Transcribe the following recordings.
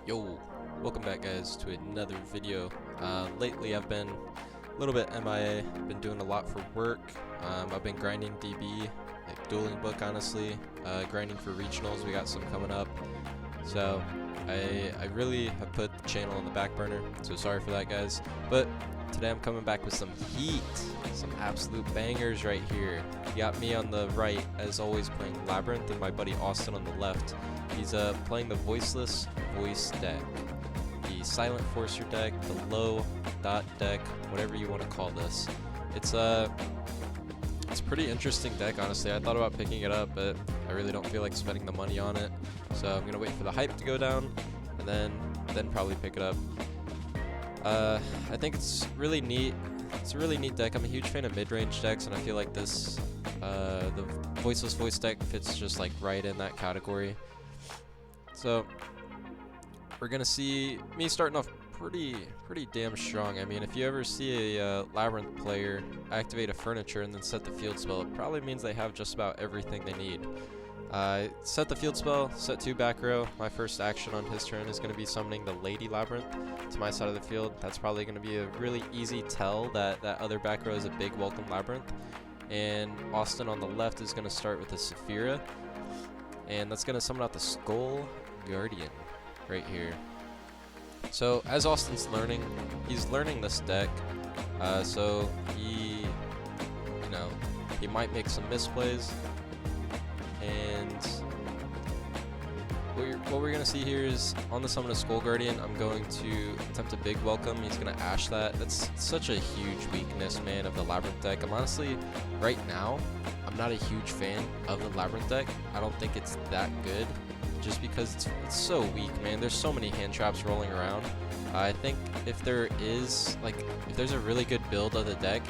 Yo, welcome back guys to another video. Lately I've been a little bit MIA, been doing a lot for work. I've been grinding DB, like dueling book honestly, grinding for regionals, we got some coming up. So I really have put the channel on the back burner, so sorry for that guys. But today I'm coming back with some heat, some absolute bangers right here. You got me on the right, as always, playing Labrynth, and my buddy Austin on the left. He's playing the Voiceless voice deck, the Silent Forcer deck, the low dot deck, whatever you want to call this. It's a pretty interesting deck, honestly. I thought about picking it up, but I really don't feel like spending the money on it. So I'm gonna wait for the hype to go down, and then probably pick it up. I think it's really neat. It's a really neat deck. I'm a huge fan of mid-range decks, and I feel like this, the Voiceless voice deck fits just like right in that category. So we're gonna see me starting off pretty damn strong. I mean, if you ever see a Labrynth player activate a furniture and then set the field spell, it probably means they have just about everything they need. Set the field spell, set 2 back row. My first action on his turn is going to be summoning the Lady Labrynth to my side of the field. That's probably going to be a really easy tell that that other back row is a big welcome Labrynth. And Austin on the left is going to start with the Saphira, and that's going to summon out the Skull Guardian right here. So as Austin's learning, he's learning this deck, so he might make some misplays, and what we're gonna see here is on the summon of Skull Guardian, I'm going to attempt a big welcome. He's gonna ash that. That's such a huge weakness, man, of the Labrynth deck. I'm honestly, right now, I'm not a huge fan of the Labrynth deck. I don't think it's that good, just because it's so weak, man. There's so many hand traps rolling around. I think if there is, if there's a really good build of the deck,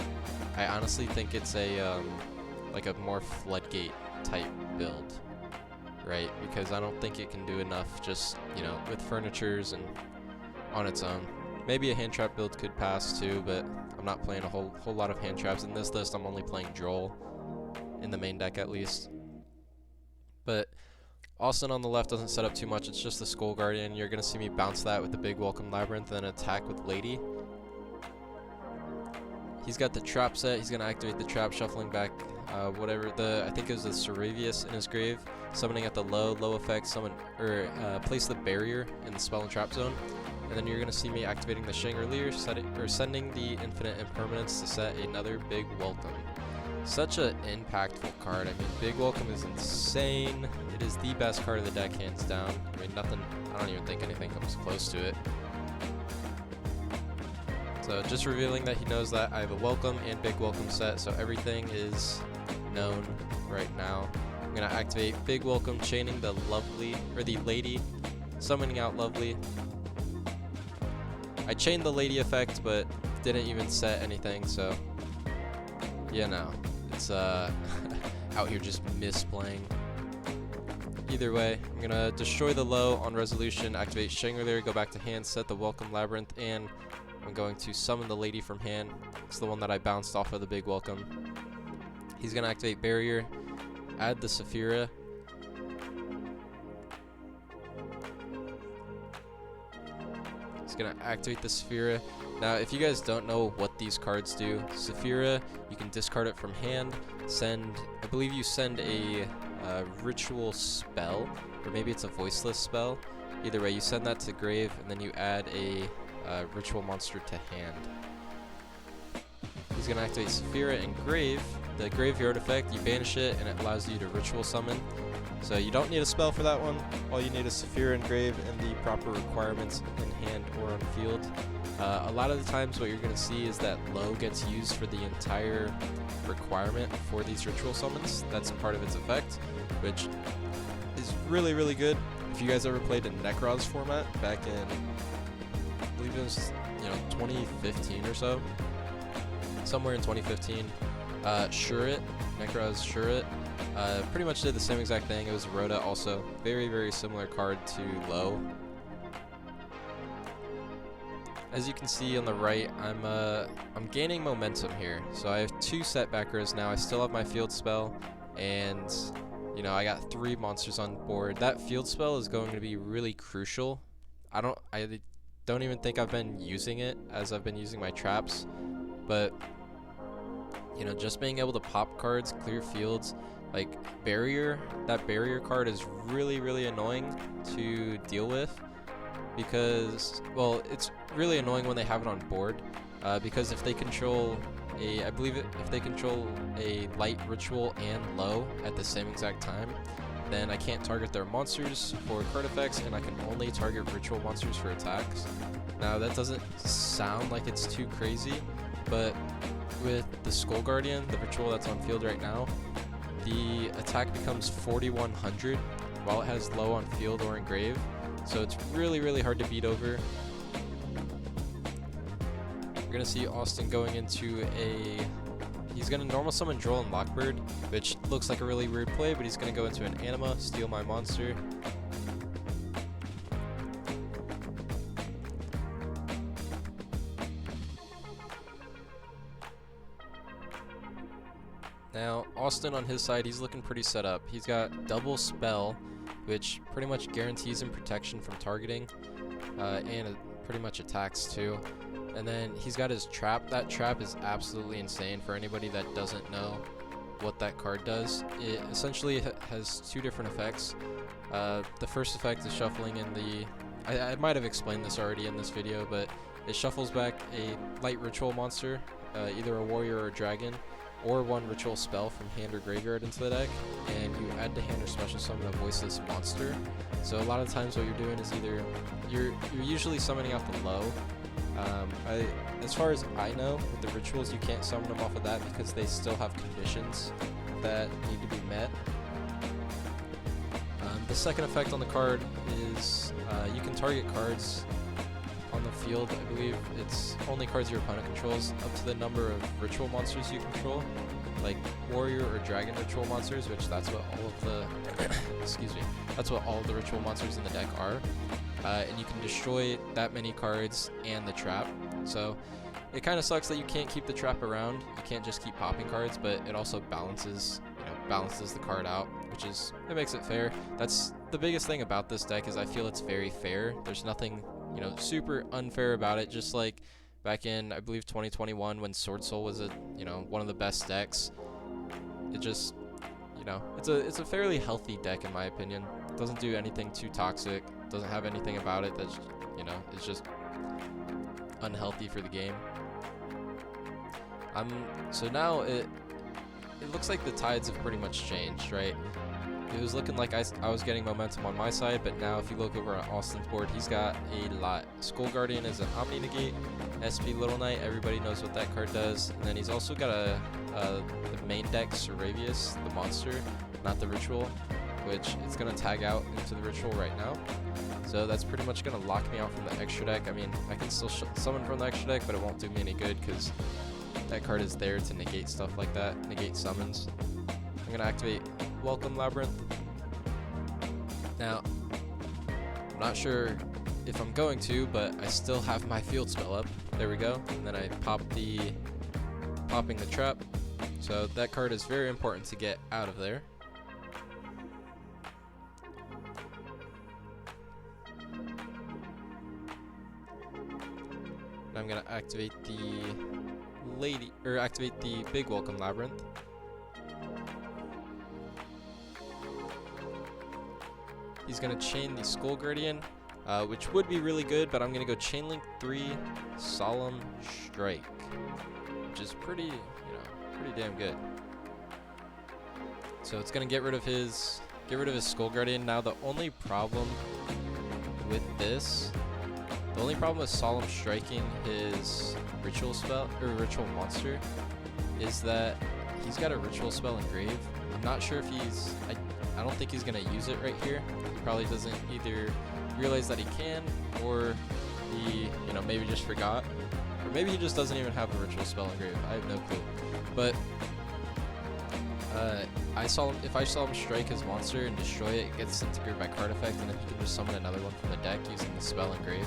I honestly think it's a like a more floodgate type build, right? Because I don't think it can do enough just, with furnitures and on its own. Maybe a hand trap build could pass too, but I'm not playing a whole lot of hand traps in this list. I'm only playing Joel in the main deck at least. But Austin on the left doesn't set up too much. It's just the Skull Guardian. You're going to see me bounce that with the big welcome Labrynth, then attack with Lady. He's got the trap set. He's going to activate the trap, shuffling back I think it was the Cerevius in his grave, summoning at the low effect, place the barrier in the spell and trap zone. And then you're going to see me activating the Chandelier, sending the Infinite Impermanence to set another big welcome. Such an impactful card. I mean, Big Welcome is insane. It is the best card of the deck, hands down. I mean, I don't even think anything comes close to it. So just revealing that he knows that I have a Welcome and Big Welcome set, so everything is known right now. I'm going to activate Big Welcome, chaining the Lady, summoning out Lovely. I chained the Lady effect, but didn't even set anything, so it's out here just misplaying. Either way, I'm gonna destroy the low on resolution, activate Chandelier, go back to hand, set the welcome Labrynth, and I'm going to summon the Lady from hand. It's the one that I bounced off of the big welcome. He's gonna activate barrier, add the Saphira. He's gonna activate the Saphira. Now, if you guys don't know what these cards do, Saphira, you can discard it from hand, I believe you send a ritual spell, or maybe it's a voiceless spell. Either way, you send that to grave, and then you add a ritual monster to hand. He's going to activate Saphira and grave. The graveyard effect, you banish it, and it allows you to ritual summon. So you don't need a spell for that one. All you need is Saphira and grave and the proper requirements in hand or on field. A lot of the times what you're going to see is that low gets used for the entire requirement for these ritual summons. That's part of its effect, which is really good. If you guys ever played in Necroz format back in, I believe it was 2015 or so, somewhere in 2015, Shurit, Necroz Shurit, pretty much did the same exact thing. It was Rhoda also, very similar card to low. As you can see on the right, I'm gaining momentum here. So I have 2 setback rows now. I still have my field spell, and I got 3 monsters on board. That field spell is going to be really crucial I don't even think I've been using it as I've been using my traps, but you know, just being able to pop cards, clear fields, like that barrier card is really annoying to deal with, because, well, it's really annoying when they have it on board, because if they control I believe if they control a light ritual and low at the same exact time, then I can't target their monsters for card effects, and I can only target ritual monsters for attacks. Now that doesn't sound like it's too crazy, but with the Skull Guardian, the ritual that's on field right now, the attack becomes 4100 while it has low on field or engrave, so it's really hard to beat over. We're gonna see Austin going into he's gonna normal summon Droll and Lockbird, which looks like a really weird play, but he's gonna go into an Anima, steal my monster. Now, Austin on his side, he's looking pretty set up. He's got double spell, which pretty much guarantees him protection from targeting, and pretty much attacks too. And then he's got his trap. That trap is absolutely insane for anybody that doesn't know what that card does. It essentially has two different effects. The first effect is shuffling in the... I might have explained this already in this video, but it shuffles back a light ritual monster, either a warrior or a dragon, or one ritual spell from hand or graveyard into the deck, and you add to hand or special summon a voiceless monster. So a lot of times what you're doing is either you're usually summoning out the low. As far as I know, with the rituals, you can't summon them off of that because they still have conditions that need to be met. The second effect on the card is you can target cards on the field. I believe it's only cards your opponent controls up to the number of ritual monsters you control, like warrior or dragon ritual monsters, which that's what all of the excuse me, that's what all of the ritual monsters in the deck are. And you can destroy that many cards and the trap. So it kind of sucks that you can't keep the trap around. You can't just keep popping cards, but it also balances the card out, which is, it makes it fair. That's the biggest thing about this deck, is I feel it's very fair. There's nothing, you know, super unfair about it. Just like back in, I believe, 2021, when Sword Soul was one of the best decks. It just, it's a fairly healthy deck in my opinion. It doesn't do anything too toxic. Doesn't have anything about it that's, it's just unhealthy for the game. So now it looks like the tides have pretty much changed, right? It was looking like I was getting momentum on my side, but now if you look over on Austin's board, he's got a lot. Skull Guardian is an Omni Negate, SP Little Knight, everybody knows what that card does, and then he's also got the main deck Saravius, the monster, not the ritual, which is going to tag out into the ritual right now. So that's pretty much going to lock me out from the extra deck. I mean, I can still summon from the extra deck, but it won't do me any good because that card is there to negate stuff like that, negate summons. I'm going to activate Welcome Labrynth. Now, I'm not sure if I'm going to, but I still have my field spell up. There we go. And then I popping the trap. So that card is very important to get out of there. I'm gonna activate activate the big Welcome Labrynth. He's gonna chain the Skull Guardian, which would be really good, but I'm gonna go Chain Link 3 Solemn Strike, which is pretty damn good. So it's gonna get rid of his Skull Guardian. Now the only problem with Solemn Striking his ritual spell or ritual monster is that he's got a ritual spell engrave. I'm not sure if I don't think he's gonna use it right here. He probably doesn't either realize that he can, or he maybe just forgot, or maybe he just doesn't even have a ritual spell engrave. I have no clue. But if I Solemn Strike his monster and destroy it, it gets disintegrated by card effect, and then he can just summon another one from the deck using the spell engrave,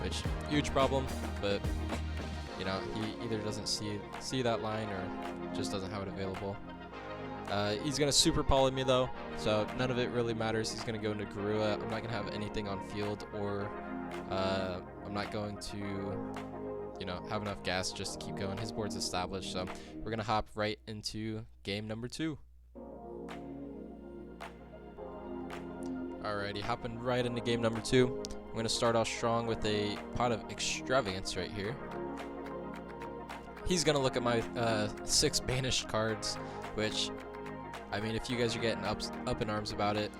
which huge problem. But he either doesn't see that line or just doesn't have it available. He's gonna super poly me though, so none of it really matters. He's gonna go into Garua. I'm not gonna have anything on field or I'm not going to, you know, have enough gas just to keep going. His board's established, so we're gonna hop right into game number 2. Alrighty, hopping right into game number 2. I'm gonna start off strong with a pot of extravagance right here. He's gonna look at my 6 banished cards, which, I mean, if you guys are getting up in arms about it,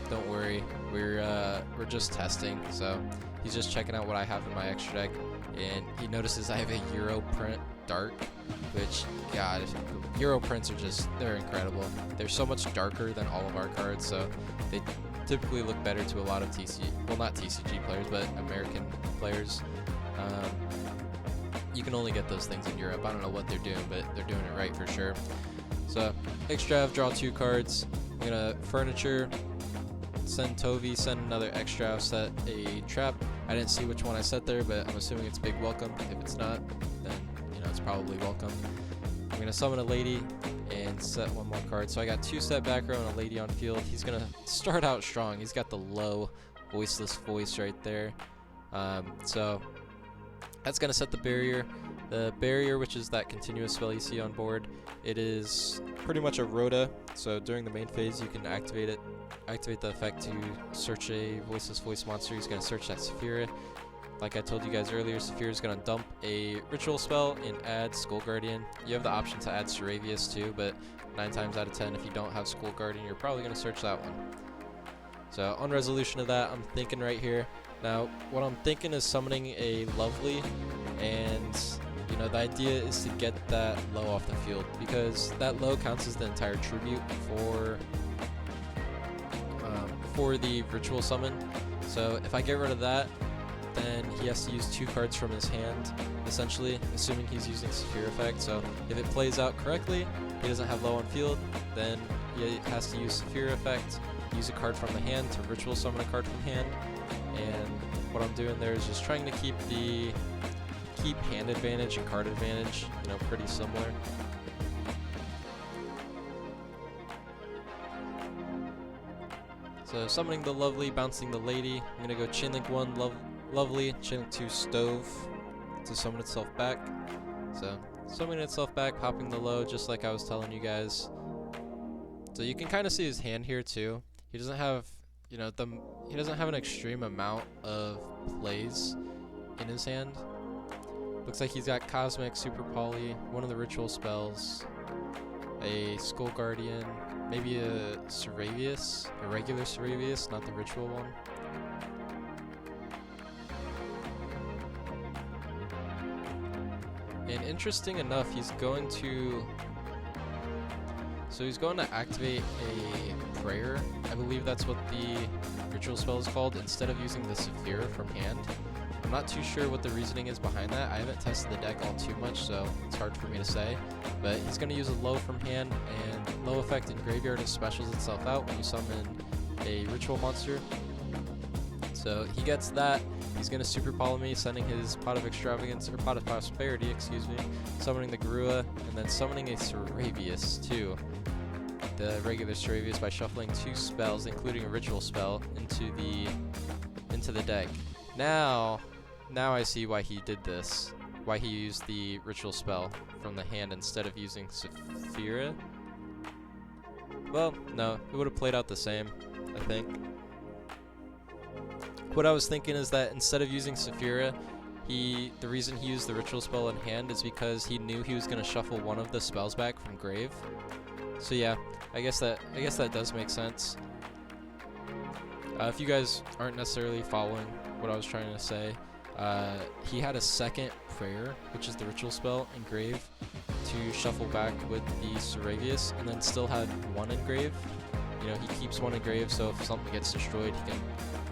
don't worry. We're just testing. So he's just checking out what I have in my extra deck, and he notices I have a Euro print dark, which, God, Euro prints are they're incredible. They're so much darker than all of our cards, so they typically look better to a lot of not TCG players, but American players. You can only get those things in Europe. I don't know what they're doing, but they're doing it right for sure. So, extrav, draw 2 cards. I'm gonna furniture, send Tovi, send another extrav, set a trap. I didn't see which one I set there, but I'm assuming it's big welcome. If it's not, then, you know, it's probably welcome. I'm gonna summon a lady and set 1 more card. So I got 2 set back row and a lady on field. He's gonna start out strong. He's got the low voiceless voice right there. So that's gonna set the barrier. The barrier, which is that continuous spell you see on board, it is pretty much a rota. So during the main phase, you can activate the effect to search a voiceless voice monster. He's gonna search that Saphira. Like I told you guys earlier, Saphira is gonna dump a ritual spell and add Skull Guardian. You have the option to add Seravius too, but 9 times out of 10, if you don't have Skull Guardian, you're probably gonna search that one. So on resolution of that, I'm thinking right here. Now, what I'm thinking is summoning a Lovely, and you know, the idea is to get that low off the field, because that low counts as the entire tribute for the ritual summon. So if I get rid of that, then he has to use 2 cards from his hand, essentially, assuming he's using Saphira effect. So if it plays out correctly, he doesn't have low on field, then he has to use Saphira effect, use a card from the hand to ritual summon a card from hand. And what I'm doing there is just trying to keep hand advantage and card advantage, you know, pretty similar. So summoning the Lovely, bouncing the lady. I'm gonna go Chainlink 1 Lovely, Chainlink 2 Stove to summon itself back. So summoning itself back, popping the low, just like I was telling you guys. So you can kind of see his hand here too. He doesn't have, you know, he doesn't have an extreme amount of plays in his hand. Looks like he's got Cosmic, Super Poly, one of the ritual spells, a Skull Guardian, maybe a Seravius, a regular Seravius, not the ritual one. And interesting enough, he's going to activate a prayer. I believe that's what the ritual spell is called, instead of using the Saphira from hand. I'm not too sure what the reasoning is behind that. I haven't tested the deck all too much, so it's hard for me to say. But he's going to use a low from hand, and low effect in graveyard specials itself out when you summon a ritual monster. So he gets that. He's going to Super Poly me, sending his Pot of Extravagance, or Pot of Prosperity, excuse me, summoning the Garua, and then summoning a Seravius too. The regular Seravius by shuffling 2 spells, including a ritual spell, into the deck. Now I see why he did this. Why he used the ritual spell from the hand instead of using Saphira. Well, no, it would have played out the same, I think. What I was thinking is that instead of using Saphira, the reason he used the ritual spell in hand is because he knew he was going to shuffle one of the spells back from grave. So yeah, I guess that does make sense. If you guys aren't necessarily following what I was trying to say, he had a second prayer, which is the ritual spell, engrave, to shuffle back with the Seravius, and then still had 1 engrave. You know, he keeps 1 engrave, so if something gets destroyed, he can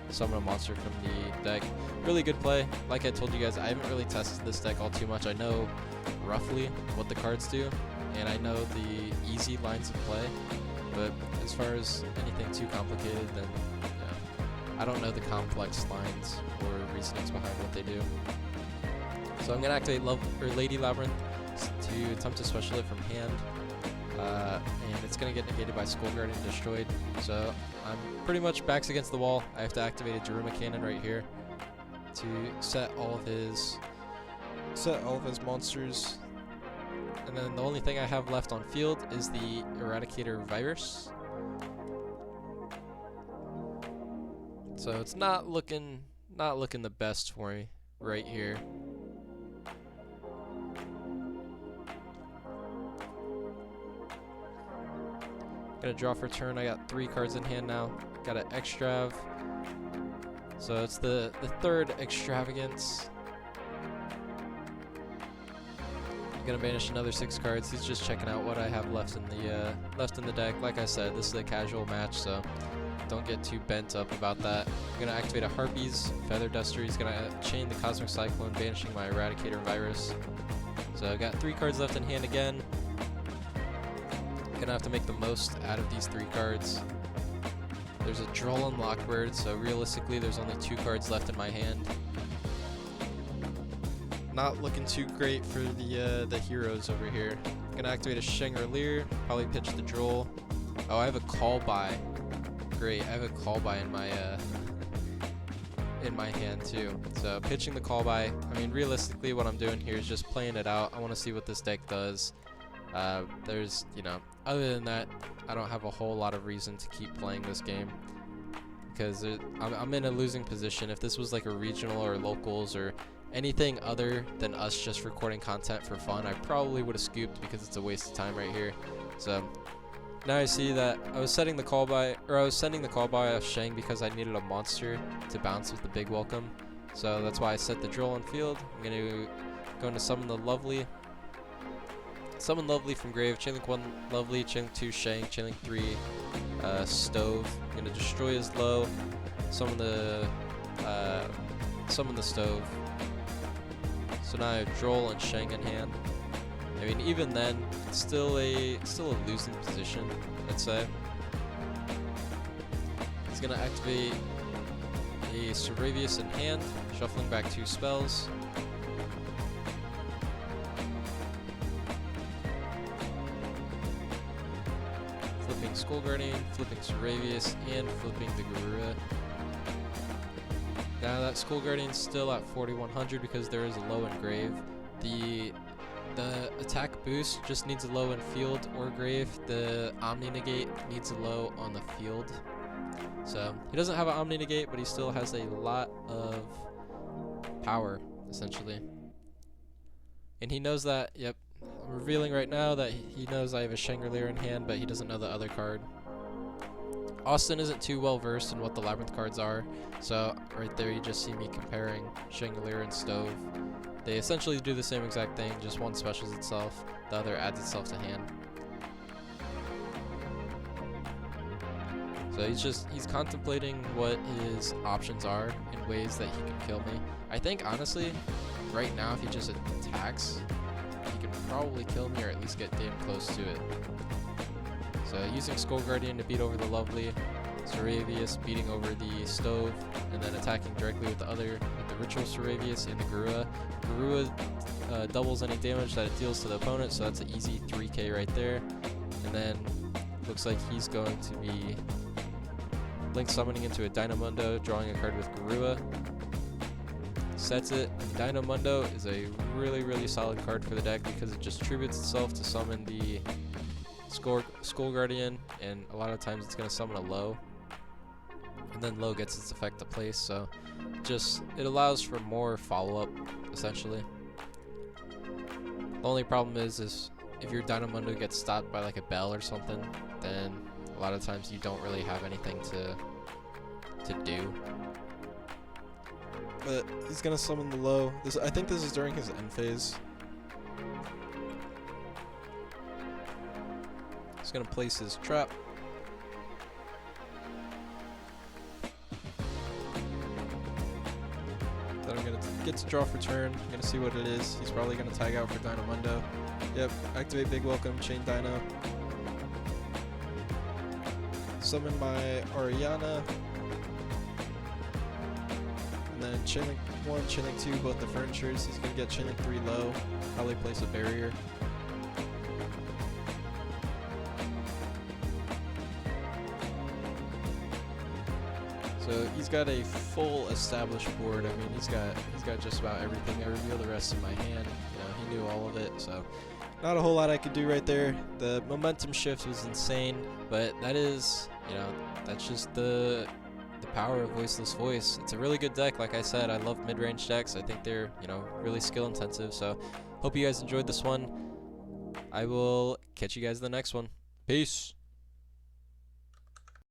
summon a monster from the deck. Really good play. Like I told you guys, I haven't really tested this deck all too much. I know roughly what the cards do, and I know the easy lines of play, but as far as anything too complicated, then I don't know the complex lines or reasonings behind what they do. So I'm going to activate Lady Labrynth to attempt to special it from hand. And it's going to get negated by Skull Guardian destroyed. So I'm pretty much backs against the wall. I have to activate a Daruma Cannon right here. to set all of his monsters. And then the only thing I have left on field is the Eradicator virus. So it's not looking the best for me right here. Gonna draw for turn. I got 3 cards in hand now. Got an Extrav. So it's the third extravagance. Gonna banish another 6 cards. He's just checking out what I have left in the deck. Like I said, this is a casual match, so don't get too bent up about that. I'm gonna activate a Harpies, Feather Duster. He's gonna chain the Cosmic Cyclone, banishing my Eradicator virus. So I got 3 cards left in hand again. Gonna have to make the most out of these 3 cards. There's a Droll and Lockbird, so realistically there's only 2 cards left in my hand. Not looking too great for the heroes over here. Gonna activate a Shangri-La, probably pitch the Droll. Oh, I have a Call By. Great, I have a Call By in my hand too. So pitching the Call By. I mean, realistically, what I'm doing here is just playing it out. I want to see what this deck does. There's, you know, other than that, I don't have a whole lot of reason to keep playing this game because I'm in a losing position. If this was like a regional or locals or anything other than us just recording content for fun, I probably would have scooped because it's a waste of time right here. So now I see that I was setting the call by, or I was sending the call by off Shang because I needed a monster to bounce with the big welcome. So that's why I set the Droll on field. I'm gonna go into summon the Lovely. Summon Lovely from grave, chainlink 1 Lovely, chainlink 2 Shang, chainlink 3 Stove. I'm gonna destroy his low, summon the Stove. So now I have Droll and Shang in hand. I mean, even then, it's still a losing position, I'd say. He's gonna activate a Saravius in hand, shuffling back 2 spells. Flipping Skull Guardian, flipping Saravius, and flipping the Garura. Now that Skull Guardian's still at 4100 because there is a low in grave. The attack boost just needs a low in field or grave. The Omni Negate needs a low on the field. So he doesn't have an Omni Negate, but he still has a lot of power, essentially. And he knows that, yep, I'm revealing right now that he knows I have a Shangri-La in hand, but he doesn't know the other card. Austin isn't too well versed in what the Labrynth cards are, so right there you just see me comparing Shangri-La and Stove. They essentially do the same exact thing, just one specials itself, the other adds itself to hand. So he's contemplating what his options are in ways that he can kill me. I think honestly, right now if he just attacks, he can probably kill me or at least get damn close to it. So using Skull Guardian to beat over the Lovely, Saravius beating over the Stove, and then attacking directly with the Ritual Saravius and the Garura. Garura doubles any damage that it deals to the opponent, so that's an easy 3k right there. And then looks like he's going to be Link summoning into a Dynamundo, drawing a card with Garura. Sets it. Dynamundo is a really solid card for the deck because it just tributes itself to summon the Skull Guardian, and a lot of times it's going to summon a low, and then low gets its effect to place, so it allows for more follow-up, essentially. The only problem is if your Dynamundo gets stopped by like a bell or something, then a lot of times you don't really have anything to do. But he's going to summon the low. I think this is during his end phase. He's going to place his trap. Then I'm going to get to draw for turn. I'm going to see what it is. He's probably going to tag out for Dynamundo. Yep, activate Big Welcome, chain Dyna. Summon my Ariana. And then chainlink 1, chainlink 2, both the furnitures. He's going to get chainlink 3 low. Probably place a barrier. So So he's got a full established board. I mean, he's got just about everything. I reveal the rest in my hand. You know, he knew all of it, so not a whole lot I could do right there. The momentum shift was insane, but that is, you know, that's just the power of Voiceless Voice. It's a really good deck. Like I said, I love mid-range decks. I think they're, you know, really skill intensive. So hope you guys enjoyed this one. I will catch you guys in the next one. Peace.